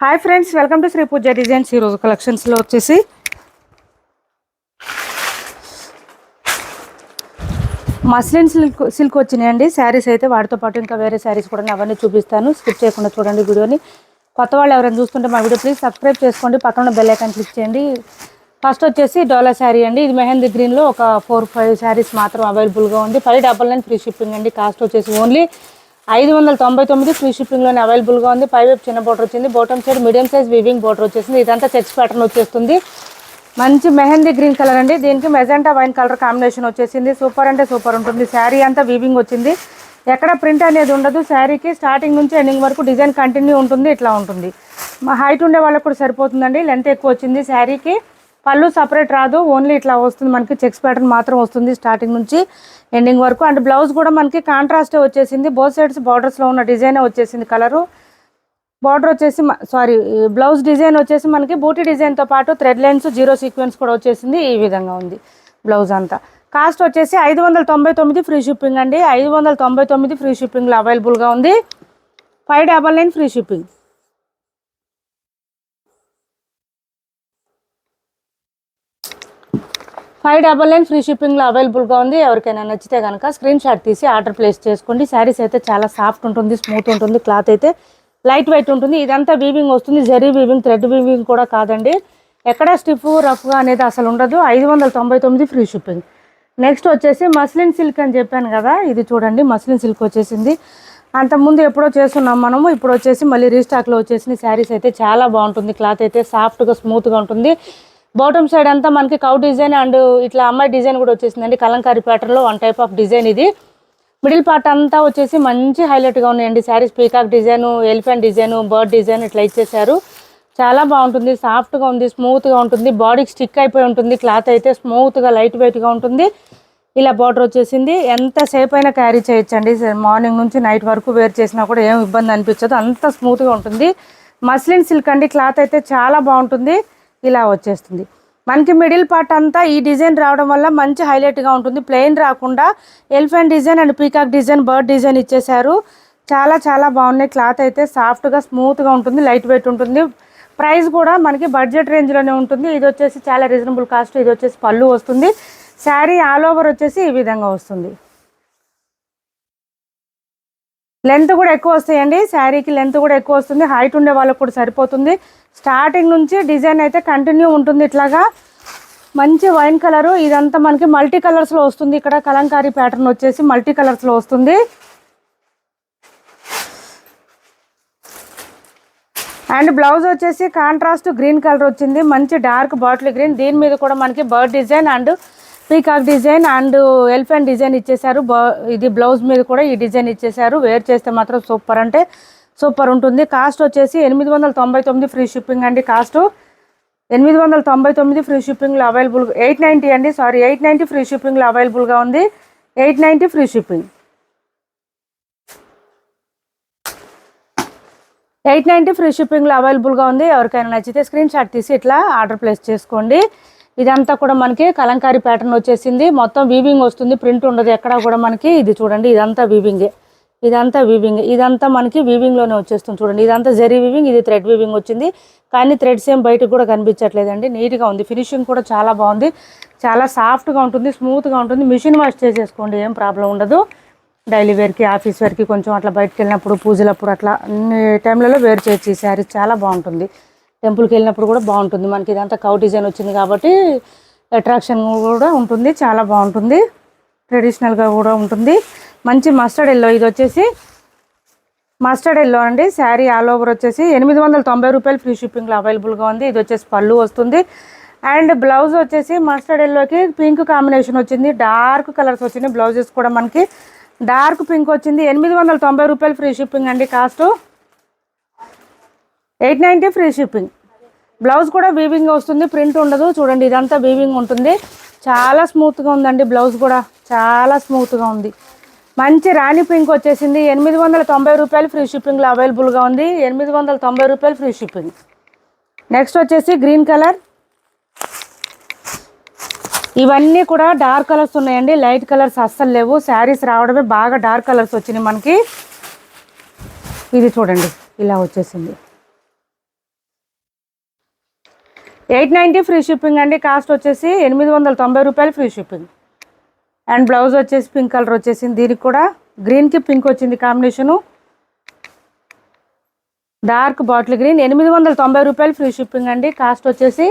Hi friends, welcome to Shri Pooja designs. ఈరోజు కలెక్షన్స్లో వచ్చేసి మస్లిన్ సిల్క్ వచ్చినాయండి శారీస్. అయితే వాటితో పాటు ఇంకా వేరే శారీస్ కూడా అవన్నీ చూపిస్తాను. స్కిప్ చేయకుండా చూడండి వీడియోని. కొత్త వాళ్ళు ఎవరైనా చూస్తుంటే మా వీడియో ప్లీజ్ సబ్స్క్రైబ్ చేసుకోండి, పక్కన బెల్ ఐకాన్ క్లిక్ చేయండి. ఫస్ట్ వచ్చేసి డోలా శారీ అండి. ఇది మెహందీ గ్రీన్లో ఒక 4-5 శారీస్ మాత్రం అవైలబుల్గా ఉంది. 599 ఫ్రీ షిప్పింగ్ అండి. కాస్ట్ వచ్చేసి ఓన్లీ 599 ఫ్రీ షిప్పింగ్లోనే అవైలబుల్గా ఉంది. పైవైపు చిన్న బోర్డర్ వచ్చింది, bottom side medium size weaving border వచ్చేసింది. ఇదంతా చెక్స్ ప్యాటర్న్ వచ్చేస్తుంది. మంచి మెహందీ గ్రీన్ కలర్ అండి. దీనికి మెజెంటా వైన్ కలర్ కాంబినేషన్ వచ్చేసింది. సూపర్ అంటే సూపర్ ఉంటుంది. శారీ అంతా వీవింగ్ వచ్చింది, ఎక్కడ ప్రింట్ అనేది ఉండదు. శారీకి స్టార్టింగ్ నుంచి ఎండింగ్ వరకు డిజైన్ కంటిన్యూ ఉంటుంది. ఇట్లా ఉంటుంది. మా హైట్ ఉండే వాళ్ళకి కూడా సరిపోతుందండి. లెంత్ ఎక్కువ వచ్చింది. శారీకి పళ్ళు సపరేట్ రాదు, ఓన్లీ ఇట్లా వస్తుంది. మనకి చెక్స్ ప్యాటర్న్ మాత్రం వస్తుంది స్టార్టింగ్ నుంచి ఎండింగ్ వరకు. అండ్ బ్లౌజ్ కూడా మనకి కాంట్రాస్టే వచ్చేసింది. బోత్ సైడ్స్ బార్డర్స్లో ఉన్న డిజైనే వచ్చేసింది. కలరు బార్డర్ వచ్చేసి బ్లౌజ్ డిజైన్ వచ్చేసి మనకి బూటీ డిజైన్తో పాటు థ్రెడ్ లైన్స్, జీరో సీక్వెన్స్ కూడా వచ్చేసింది. ఈ విధంగా ఉంది బ్లౌజ్ అంతా. కాస్ట్ వచ్చేసి 599 ఫ్రీ షిప్పింగ్ అండి. 599 ఫ్రీ షిప్పింగ్లో అవైలబుల్గా ఉంది. 599 ఫ్రీ షిప్పింగ్. 599 ఫ్రీ షిప్పింగ్లో అవైలబుల్గా ఉంది. ఎవరికైనా నచ్చితే కనుక స్క్రీన్ షాట్ తీసి ఆర్డర్ ప్లేస్ చేసుకోండి. శారీస్ అయితే చాలా సాఫ్ట్ ఉంటుంది, స్మూత్ ఉంటుంది. క్లాత్ అయితే లైట్ వెయిట్ ఉంటుంది. ఇదంతా వీవింగ్ వస్తుంది. జరీ వీవింగ్, థ్రెడ్ వీవింగ్ కూడా కాదండి. ఎక్కడ స్టిఫ్ రఫ్గా అనేది అసలు ఉండదు. 599 ఫ్రీ షిప్పింగ్. నెక్స్ట్ వచ్చేసి మస్లిన్ సిల్క్ అని చెప్పాను కదా, ఇది చూడండి. మస్లిన్ సిల్క్ వచ్చేసింది. అంతకుముందు ఎప్పుడో చేస్తున్నాం మనము, ఇప్పుడు వచ్చేసి మళ్ళీ రీస్టాక్లో వచ్చేసింది. శారీస్ అయితే చాలా బాగుంటుంది. క్లాత్ అయితే సాఫ్ట్గా స్మూత్గా ఉంటుంది. బాటమ్ సైడ్ అంతా మనకి కౌ డిజైన్ అండ్ ఇట్లా అమ్మాయి డిజైన్ కూడా వచ్చేసిందండి. కలంకారీ ప్యాటర్న్లో వన్ టైప్ ఆఫ్ డిజైన్ ఇది. మిడిల్ పార్ట్ అంతా వచ్చేసి మంచి హైలైట్గా ఉన్నాయండి saris. Peacock design, elephant design, bird design ఇట్లా ఇచ్చేసారు. చాలా బాగుంటుంది. సాఫ్ట్గా ఉంది, స్మూత్గా ఉంటుంది. బాడీకి స్టిక్ అయిపోయి ఉంటుంది. క్లాత్ అయితే స్మూత్గా లైట్ వెయిట్గా ఉంటుంది. ఇలా బార్డర్ వచ్చేసింది. ఎంతసేపు అయినా క్యారీ చేయొచ్చండి. మార్నింగ్ నుంచి నైట్ వరకు వేర్ చేసినా కూడా ఏం ఇబ్బంది అనిపించదు. అంత స్మూత్గా ఉంటుంది. మస్లిన్ సిల్క్ అండి. క్లాత్ అయితే చాలా బాగుంటుంది. ఇలా వచ్చేస్తుంది. మనకి మిడిల్ పార్ట్ అంతా ఈ డిజైన్ రావడం వల్ల మంచి హైలైట్గా ఉంటుంది. ప్లెయిన్ రాకుండా elephant design and peacock design, bird design ఇచ్చేసారు. చాలా చాలా బాగున్నాయి. క్లాత్ అయితే సాఫ్ట్గా స్మూత్గా ఉంటుంది, లైట్ వెయిట్ ఉంటుంది. ప్రైస్ కూడా మనకి బడ్జెట్ రేంజ్లోనే ఉంటుంది. ఇది వచ్చేసి చాలా రీజనబుల్ కాస్ట్. ఇది వచ్చేసి పళ్ళు వస్తుంది. శారీ ఆల్ ఓవర్ వచ్చేసి ఈ విధంగా వస్తుంది. లెంత్ కూడా ఎక్కువ వస్తాయండి. శారీకి లెంత్ కూడా ఎక్కువ వస్తుంది. హైట్ ఉండే వాళ్ళకు కూడా సరిపోతుంది. స్టార్టింగ్ నుంచి డిజైన్ అయితే కంటిన్యూ ఉంటుంది. ఇట్లాగా మంచి వైన్ కలరు. ఇదంతా మనకి మల్టీ కలర్స్లో వస్తుంది. ఇక్కడ కలంకారీ ప్యాటర్న్ వచ్చేసి మల్టీ కలర్స్లో వస్తుంది. అండ్ బ్లౌజ్ వచ్చేసి కాంట్రాస్ట్ గ్రీన్ కలర్ వచ్చింది. మంచి డార్క్ బాటిల్ గ్రీన్. దీని మీద కూడా మనకి bird design and peacock design and elephant design ఇచ్చేసారు. ఇది బ్లౌజ్ మీద కూడా ఈ డిజైన్ ఇచ్చేసారు. వేర్ చేస్తే మాత్రం సూపర్ అంటే సూపర్ ఉంటుంది. కాస్ట్ వచ్చేసి 899 ఫ్రీ షిప్పింగ్ అండి. కాస్ట్ 899 ఫ్రీ షిప్పింగ్లో అవైలబుల్. 890 అండి, సారీ 890 ఫ్రీ షిప్పింగ్లో అవైలబుల్గా ఉంది. 890 ఫ్రీ షిప్పింగ్. 890 ఫ్రీ షిప్పింగ్లో అవైలబుల్గా ఉంది. ఎవరికైనా నచ్చితే స్క్రీన్ షాట్ తీసి ఇట్లా ఆర్డర్ ప్లేస్ చేసుకోండి. ఇదంతా కూడా మనకి కలంకారీ ప్యాటర్న్ వచ్చేసింది. మొత్తం వీవింగ్ వస్తుంది, ప్రింట్ ఉండదు ఎక్కడ కూడా మనకి. ఇది చూడండి, ఇదంతా వీవింగే. ఇదంతా మనకి వీవింగ్లోనే వచ్చేస్తుంది. చూడండి, ఇదంతా జరీ వీవింగ్, ఇది థ్రెడ్ వీవింగ్ వచ్చింది. కానీ థ్రెడ్స్ ఏం బయటకు కూడా కనిపించట్లేదండి. నీట్గా ఉంది. ఫినిషింగ్ కూడా చాలా బాగుంది. చాలా సాఫ్ట్గా ఉంటుంది, స్మూత్గా ఉంటుంది. మిషన్ వాష్ చేసేసుకోండి, ఏం ప్రాబ్లం ఉండదు. డైలీ వేర్కి, ఆఫీస్ వేర్కి, కొంచెం అట్లా బయటకు వెళ్ళినప్పుడు, పూజలప్పుడు అట్లా అన్ని టైంలలో వేర్ చేయొచ్చు. ఈ శారీ చాలా బాగుంటుంది. టెంపుల్కి వెళ్ళినప్పుడు కూడా బాగుంటుంది. మనకి ఇదంతా కౌ డిజైన్ వచ్చింది కాబట్టి అట్రాక్షన్ కూడా ఉంటుంది. చాలా బాగుంటుంది. ట్రెడిషనల్గా కూడా ఉంటుంది. మంచి మస్టర్డ్ ఎల్లో. ఇది వచ్చేసి మస్టర్డ్ ఎల్లో అండి. శారీ ఆల్ ఓవర్ వచ్చేసి 890 రూపాయలు ఫ్రీ షిప్పింగ్లో అవైలబుల్గా ఉంది. ఇది వచ్చేసి పళ్ళు వస్తుంది. అండ్ బ్లౌజ్ వచ్చేసి మస్టర్డ్ ఎల్లోకి పింక్ కాంబినేషన్ వచ్చింది. డార్క్ కలర్స్ వచ్చింది. బ్లౌజెస్ కూడా మనకి డార్క్ పింక్ వచ్చింది. 890 రూపాయలు ఫ్రీ షిప్పింగ్ అండి. Cost 890 free shipping. బ్లౌజ్ కూడా వీవింగ్ వస్తుంది, ప్రింట్ ఉండదు. చూడండి, ఇదంతా వీవింగ్ ఉంటుంది. చాలా స్మూత్గా ఉందండి. బ్లౌజ్ కూడా చాలా స్మూత్గా ఉంది. మంచి రాణి పింక్ వచ్చేసింది. 890 రూపాయలు ఫ్రీ షిప్పింగ్లో అవైలబుల్గా ఉంది. 890 రూపాయలు ఫ్రీ షిప్పింగ్. నెక్స్ట్ వచ్చేసి గ్రీన్ కలర్. ఇవన్నీ కూడా డార్క్ కలర్స్ ఉన్నాయండి. లైట్ కలర్స్ అస్సలు లేవు. శారీస్ రావడమే బాగా డార్క్ కలర్స్ వచ్చినాయి మనకి. ఇది చూడండి, ఇలా వచ్చేసింది. 890 ఫ్రీ షిప్పింగ్ అండి. కాస్ట్ వచ్చేసి 890 రూపాయలు ఫ్రీ షిప్పింగ్. అండ్ బ్లౌజ్ వచ్చేసి పింక్ కలర్ వచ్చేసింది. దీనికి కూడా గ్రీన్కి పింక్ వచ్చింది కాంబినేషను. డార్క్ బాటిల్ గ్రీన్ 890 రూపాయలు ఫ్రీ షిప్పింగ్ అండి. కాస్ట్ వచ్చేసి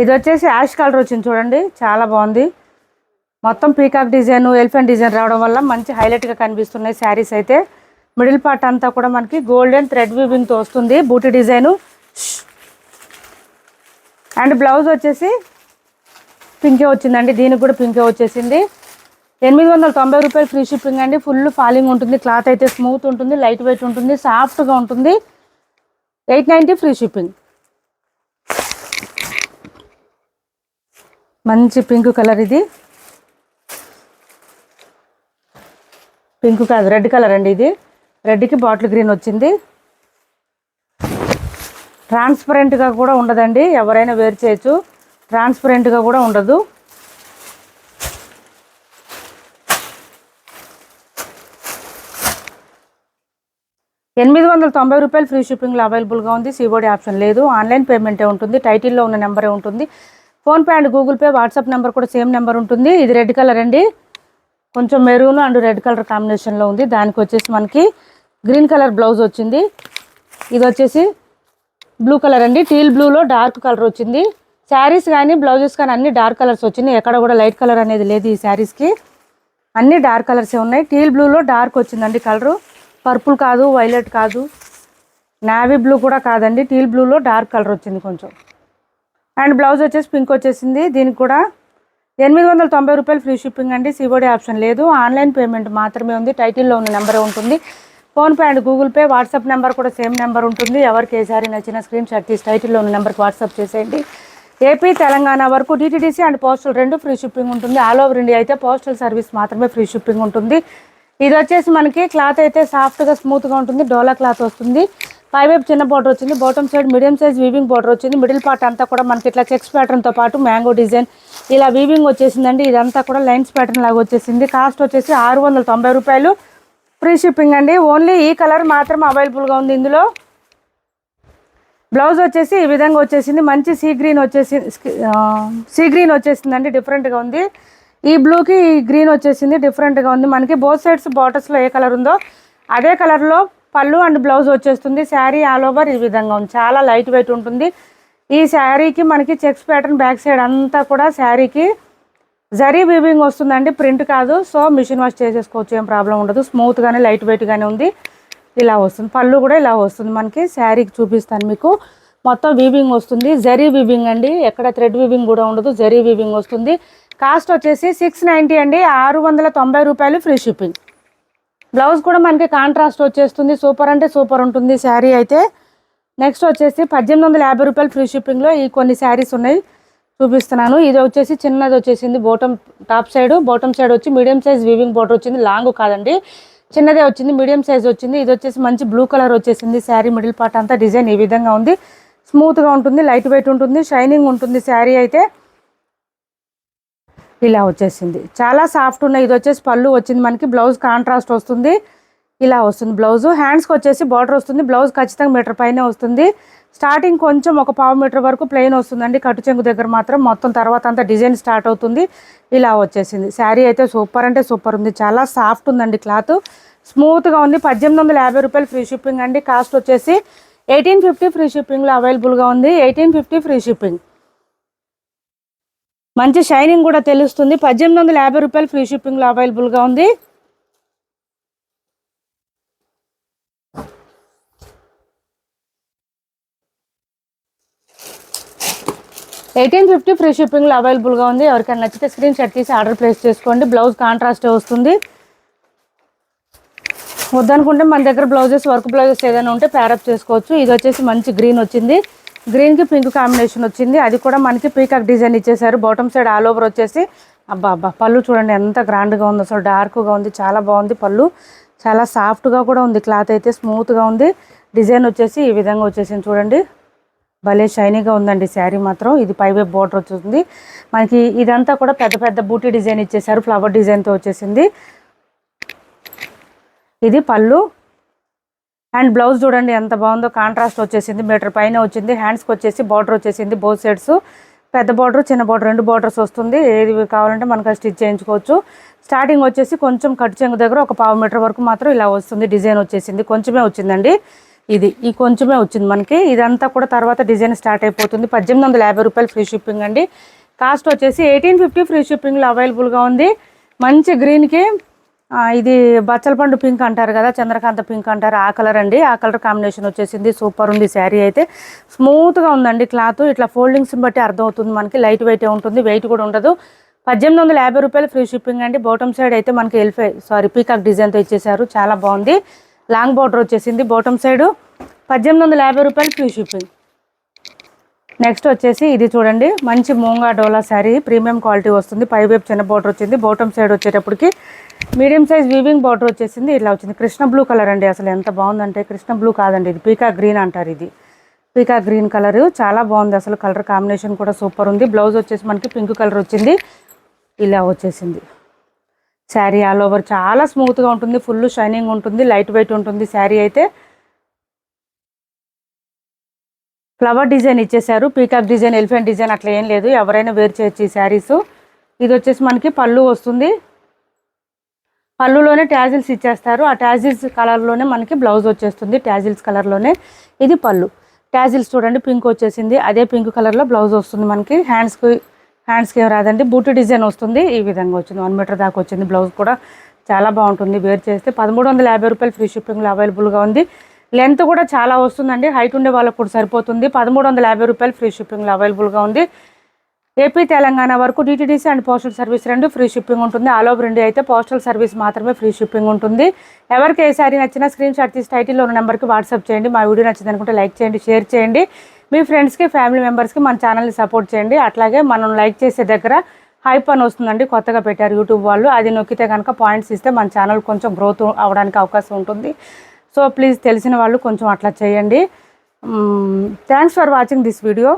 ఇది వచ్చేసి యాష్ కలర్ వచ్చింది చూడండి, చాలా బాగుంది. మొత్తం పీకాక్ డిజైన్, ఎలిఫెంట్ డిజైన్ రావడం వల్ల మంచి హైలైట్గా కనిపిస్తున్నాయి శారీస్ అయితే. మిడిల్ పార్ట్ అంతా కూడా మనకి గోల్డెన్ థ్రెడ్ వీవింగ్తో వస్తుంది, బూటీ డిజైను. అండ్ బ్లౌజ్ వచ్చేసి పింకే వచ్చిందండి, దీనికి కూడా పింకే వచ్చేసింది. 890 రూపాయలు ఫ్రీ షిప్పింగ్ అండి. ఫుల్ ఫాలింగ్ ఉంటుంది, క్లాత్ అయితే స్మూత్ ఉంటుంది, లైట్ వెయిట్ ఉంటుంది, సాఫ్ట్గా ఉంటుంది. 890 ఫ్రీ షిప్పింగ్. మంచి పింక్ కలర్, ఇది పింక్ కాదు రెడ్ కలర్ అండి. ఇది రెడ్కి బాటిల్ గ్రీన్ వచ్చింది. ట్రాన్స్పరెంట్గా కూడా ఉండదండి, ఎవరైనా వేర్ చేయొచ్చు. ట్రాన్స్పరెంట్గా కూడా ఉండదు. ₹890 ఫ్రీ షిప్పింగ్లో అవైలబుల్గా ఉంది. సిఓడి ఆప్షన్ లేదు, ఆన్లైన్ పేమెంటే ఉంటుంది. టైటిల్లో ఉన్న నెంబరే ఉంటుంది. PhonePe and Google pay, WhatsApp number కూడా సేమ్ నెంబర్ ఉంటుంది. ఇది రెడ్ కలర్ అండి, కొంచెం మెరూన్ అండ్ రెడ్ కలర్ కాంబినేషన్లో ఉంది. దానికి వచ్చేసి మనకి గ్రీన్ కలర్ బ్లౌజ్ వచ్చింది. ఇది వచ్చేసి బ్లూ కలర్ అండి, టీల్ బ్లూలో డార్క్ కలర్ వచ్చింది. శారీస్ కానీ బ్లౌజెస్ కానీ అన్ని డార్క్ కలర్స్ వచ్చినాయి, ఎక్కడ కూడా లైట్ కలర్ అనేది లేదు ఈ శారీస్కి. అన్ని డార్క్ కలర్సే ఉన్నాయి. టీల్ బ్లూలో డార్క్ వచ్చిందండి కలరు, పర్పుల్ కాదు, వైలెట్ కాదు, నావీ బ్లూ కూడా కాదండి, టీల్ బ్లూలో డార్క్ కలర్ వచ్చింది కొంచెం. అండ్ బ్లౌజ్ వచ్చేసి పింక్ వచ్చేసింది. దీనికి కూడా 890 రూపాయలు ఫ్రీ షిప్పింగ్ అండి. సిఓడి ఆప్షన్ లేదు, ఆన్లైన్ పేమెంట్ మాత్రమే ఉంది. టైటిల్లో ఉన్న నెంబరే ఉంటుంది. PhonePe and Google pay, WhatsApp number కూడా సేమ్ నెంబర్ ఉంటుంది. ఎవరికి ఏ సారీ నచ్చిన స్క్రీన్ షాట్ తీసి టైటిల్లో ఉన్న నెంబర్కి వాట్సాప్ చేసేయండి. ఏపీ తెలంగాణ వరకు DTDC అండ్ పోస్టల్ రెండు ఫ్రీ షిప్పింగ్ ఉంటుంది. ఆల్ ఓవర్ ఇండియా అయితే పోస్టల్ సర్వీస్ మాత్రమే ఫ్రీ షిప్పింగ్ ఉంటుంది. ఇది వచ్చేసి మనకి క్లాత్ అయితే సాఫ్ట్గా స్మూత్గా ఉంటుంది, డోలా క్లాత్ వస్తుంది. పైవైపు చిన్న బోర్డర్ వచ్చింది, bottom side medium size weaving border వచ్చింది. మిడిల్ పార్ట్ అంతా కూడా మనకి ఇట్లా చెక్స్ ప్యాటర్న్తో పాటు మ్యాంగో డిజైన్ ఇలా వీవింగ్ వచ్చేసిందండి. ఇదంతా కూడా లైన్స్ ప్యాటర్న్ లాగా వచ్చేసింది. కాస్ట్ వచ్చేసి ₹690 ఫ్రీ షిప్పింగ్ అండి. ఓన్లీ ఈ కలర్ మాత్రం అవైలబుల్గా ఉంది ఇందులో. బ్లౌజ్ వచ్చేసి ఈ విధంగా వచ్చేసింది, మంచి సీ గ్రీన్ వచ్చేసిందండి, డిఫరెంట్గా ఉంది. ఈ బ్లూకి ఈ గ్రీన్ వచ్చేసింది, డిఫరెంట్గా ఉంది. మనకి బోత్ సైడ్స్ బార్డర్స్లో ఏ కలర్ ఉందో అదే కలర్లో పళ్ళు అండ్ బ్లౌజ్ వచ్చేస్తుంది. శారీ ఆల్ ఓవర్ ఈ విధంగా ఉంది, చాలా లైట్ వెయిట్ ఉంటుంది. ఈ శారీకి మనకి చెక్స్ ప్యాటర్న్ బ్యాక్ సైడ్ అంతా కూడా శారీకి జరీ వీవింగ్ వస్తుందండి, ప్రింట్ కాదు. సో మిషన్ వాష్ చేసేసుకోవచ్చు, ఏం ప్రాబ్లం ఉండదు. స్మూత్గానే లైట్ వెయిట్గానే ఉంది. ఇలా వస్తుంది, పళ్ళు కూడా ఇలా వస్తుంది. మనకి శారీకి చూపిస్తాను మీకు, మొత్తం వీవింగ్ వస్తుంది, జరీ వీవింగ్ అండి, ఎక్కడ థ్రెడ్ వీవింగ్ కూడా ఉండదు, జరీ వీవింగ్ వస్తుంది. కాస్ట్ వచ్చేసి 690 అండి, ₹690 ఫ్రీ షిప్పింగ్. బ్లౌజ్ కూడా మనకి కాంట్రాస్ట్ వచ్చేస్తుంది, సూపర్ అంటే సూపర్ ఉంటుంది శారీ అయితే. నెక్స్ట్ వచ్చేసి ₹1850 ఫ్రీ షిప్పింగ్లో ఈ కొన్ని శారీస్ ఉన్నాయి, చూపిస్తున్నాను. ఇది వచ్చేసి చిన్నది వచ్చేసింది, టాప్ సైడ్ వచ్చి మీడియం సైజ్ వీవింగ్ బోర్డర్ వచ్చింది, లాంగ్ కాదండి, చిన్నదే వచ్చింది, మీడియం సైజ్ వచ్చింది. ఇది వచ్చేసి మంచి బ్లూ కలర్ వచ్చేసింది. శారీ మిడిల్ పార్ట్ అంతా డిజైన్ ఈ విధంగా ఉంది, స్మూత్గా ఉంటుంది, లైట్ వెయిట్ ఉంటుంది, షైనింగ్ ఉంటుంది శారీ అయితే. ఇలా వచ్చేసింది, చాలా సాఫ్ట్ ఉన్నాయి. ఇది వచ్చేసి పళ్ళు వచ్చింది మనకి, బ్లౌజ్ కాంట్రాస్ట్ వస్తుంది, ఇలా వస్తుంది బ్లౌజ్. హ్యాండ్స్కి వచ్చేసి బార్డర్ వస్తుంది, బ్లౌజ్ ఖచ్చితంగా మీటర్ పైనే వస్తుంది. స్టార్టింగ్ కొంచెం ఒక ½ మీటర్ వరకు ప్లెయిన్ వస్తుందండి, కట్టు చెంగు దగ్గర మాత్రం. మొత్తం తర్వాత అంతా డిజైన్ స్టార్ట్ అవుతుంది. ఇలా వచ్చేసింది శారీ అయితే సూపర్ అంటే సూపర్ ఉంది, చాలా సాఫ్ట్ ఉందండి, క్లాత్ స్మూత్గా ఉంది. ₹1850 ఫ్రీ షిప్పింగ్ అండి. కాస్ట్ వచ్చేసి 1850 ఫ్రీ షిప్పింగ్లో అవైలబుల్గా ఉంది. 1850 ఫ్రీ షిప్పింగ్. మంచి షైనింగ్ కూడా తెలుస్తుంది. ₹1850 ఫ్రీ షిప్పింగ్లో అవైలబుల్గా ఉంది. $1850 ఫ్రీ షిప్పింగ్లో అవైలబుల్గా ఉంది. ఎవరికైనా నచ్చితే స్క్రీన్ షాట్ తీసి ఆర్డర్ ప్లేస్ చేసుకోండి. బ్లౌజ్ కాంట్రాస్టే వస్తుంది. వద్దనుకుంటే మన దగ్గర బ్లౌజెస్, వర్క్ బ్లౌజెస్ ఏదైనా ఉంటే ప్యారప్ చేసుకోవచ్చు. ఇది వచ్చేసి మంచి గ్రీన్ వచ్చింది, గ్రీన్కి పింక్ కాంబినేషన్ వచ్చింది. అది కూడా మనకి పీకాక్ డిజైన్ ఇచ్చేసారు. బాటమ్ సైడ్ ఆల్ ఓవర్ వచ్చేసి అబ్బా పళ్ళు చూడండి ఎంత గ్రాండ్గా ఉంది, అసలు డార్క్గా ఉంది, చాలా బాగుంది. పళ్ళు చాలా సాఫ్ట్గా కూడా ఉంది, క్లాత్ అయితే స్మూత్గా ఉంది. డిజైన్ వచ్చేసి ఈ విధంగా వచ్చేసింది చూడండి, భలే షైనీగా ఉందండి శారీ మాత్రం. ఇది పైవైపు బోర్డర్ వచ్చేసింది మనకి. ఇదంతా కూడా పెద్ద పెద్ద బూటీ డిజైన్ ఇచ్చేసారు, ఫ్లవర్ డిజైన్తో వచ్చేసింది. ఇది పళ్ళు అండ్ బ్లౌజ్ చూడండి ఎంత బాగుందో, కాంట్రాస్ట్ వచ్చేసింది, మీటర్ పైన వచ్చింది. హ్యాండ్స్కి వచ్చేసి బార్డర్ వచ్చేసింది, బోత్ సైడ్స్ పెద్ద బార్డర్ చిన్న బార్డర్ 2 బార్డర్స్ వస్తుంది. ఏది కావాలంటే మనకు స్టిచ్ చేయించుకోవచ్చు. స్టార్టింగ్ వచ్చేసి కొంచెం కట్ చెంగు దగ్గర ఒక 1/2 మీటర్ వరకు మాత్రం ఇలా వస్తుంది, డిజైన్ వచ్చేసింది. కొంచెమే వచ్చిందండి ఇది, ఈ కొంచెమే వచ్చింది మనకి. ఇదంతా కూడా తర్వాత డిజైన్ స్టార్ట్ అయిపోతుంది. 1850 రూపాయలు ఫ్రీ షిప్పింగ్ అండి. కాస్ట్ వచ్చేసి 1850 ఫ్రీ షిప్పింగ్లో అవైలబుల్గా ఉంది. మంచి గ్రీన్కి ఇది బచ్చల పండు పింక్ అంటారు కదా, చంద్రకాంత పింక్ అంటారు, ఆ కలర్ అండి. ఆ కలర్ కాంబినేషన్ వచ్చేసింది. సూపర్ ఉంది శారీ అయితే. స్మూత్గా ఉందండి క్లాత్. ఇట్లా ఫోల్డింగ్స్ని బట్టి అర్థమవుతుంది మనకి. లైట్ వెయిట్ ఉంటుంది, వెయిట్ కూడా ఉండదు. 1850 రూపాయలు ఫ్రీ షిప్పింగ్ అండి. బాటమ్ సైడ్ అయితే మనకి పీకాక్ డిజైన్తో ఇచ్చేసారు, చాలా బాగుంది. లాంగ్ బార్డర్ వచ్చేసింది బాటమ్ సైడ్. 1850 రూపాయలు ఫ్రీ షిప్పింగ్. నెక్స్ట్ వచ్చేసి ఇది చూడండి, మంచి మూంగా డోలా శారీ, ప్రీమియం క్వాలిటీ వస్తుంది. పైవైపు చిన్న బార్డర్ వచ్చింది. బాటమ్ సైడ్ వచ్చేటప్పటికి మీడియం సైజ్ వీవింగ్ బార్డర్ వచ్చేసింది. ఇట్లా వచ్చింది. కృష్ణ బ్లూ కలర్ అండి. అసలు ఎంత బాగుందంటే, కృష్ణ బ్లూ కాదండి, ఇది పీకాక్ గ్రీన్ అంటారు. ఇది పీకాక్ గ్రీన్ కలర్, చాలా బాగుంది అసలు. కలర్ కాంబినేషన్ కూడా సూపర్ ఉంది. బ్లౌజ్ వచ్చేసి మనకి పింక్ కలర్ వచ్చింది, ఇలా వచ్చేసింది. శారీ ఆల్ ఓవర్ చాలా స్మూత్గా ఉంటుంది, ఫుల్ షైనింగ్ ఉంటుంది, లైట్ వెయిట్ ఉంటుంది శారీ అయితే. ఫ్లవర్ డిజైన్ ఇచ్చేసారు, పీకాక్ డిజైన్, ఎలిఫెంట్ డిజైన్ అట్లా ఏం లేదు, ఎవరైనా వేర్ చేయొచ్చు ఈ శారీస్. ఇది వచ్చేసి మనకి పళ్ళు వస్తుంది. పళ్ళులోనే ట్యాజిల్స్ ఇచ్చేస్తారు. ఆ ట్యాజిల్స్ కలర్లోనే మనకి బ్లౌజ్ వచ్చేస్తుంది, ట్యాజిల్స్ కలర్లోనే. ఇది పళ్ళు. ట్యాజిల్స్ చూడండి పింక్ వచ్చేసింది, అదే పింక్ కలర్లో బ్లౌజ్ వస్తుంది మనకి. హ్యాండ్స్కి ఏం రాదండి, బూటీ డిజైన్ వస్తుంది. ఈ విధంగా వచ్చింది, 1 మీటర్ దాకా వచ్చింది. బ్లౌజ్ కూడా చాలా బాగుంటుంది వేర్ చేస్తే. 1350 రూపాయలు ఫ్రీ షిప్పింగ్లో అవైలబుల్గా ఉంది. లెంత్ కూడా చాలా వస్తుందండి, హైట్ ఉండే వాళ్ళకు కూడా సరిపోతుంది. 1350 రూపాయలు ఫ్రీ షిప్పింగ్లో అవైలబుల్గా ఉంది. ఏపీ తెలంగాణ వరకు DTDC and postal service 2 free shipping ఉంటుంది. ఆల్ ఓవర్ ఇండియా అయితే పోస్టల్ సర్వీస్ మాత్రమే ఫ్రీ షిప్పింగ్ ఉంటుంది. ఎవరికి ఏ సారీ నచ్చినా స్క్రీన్ షాట్ తీసి టైటిల్లో ఉన్న నెంబర్కి వాట్సాప్ చేయండి. మా వీడియో నచ్చింది అనుకుంటే లైక్ చేయండి, షేర్ చేయండి. మీ ఫ్రెండ్స్కి, ఫ్యామిలీ మెంబర్స్కి మన ఛానల్ని సపోర్ట్ చేయండి. అట్లాగే మనం లైక్ చేసే దగ్గర హైప్ అని వస్తుందండి, కొత్తగా పెట్టారు యూట్యూబ్ వాళ్ళు. అది నొక్కితే కనుక పాయింట్స్ ఇస్తే మన ఛానల్ కొంచెం గ్రోత్ అవ్వడానికి అవకాశం ఉంటుంది. సో ప్లీజ్ తెలిసిన వాళ్ళు కొంచెం అట్లా చేయండి. Thanks for watching this video.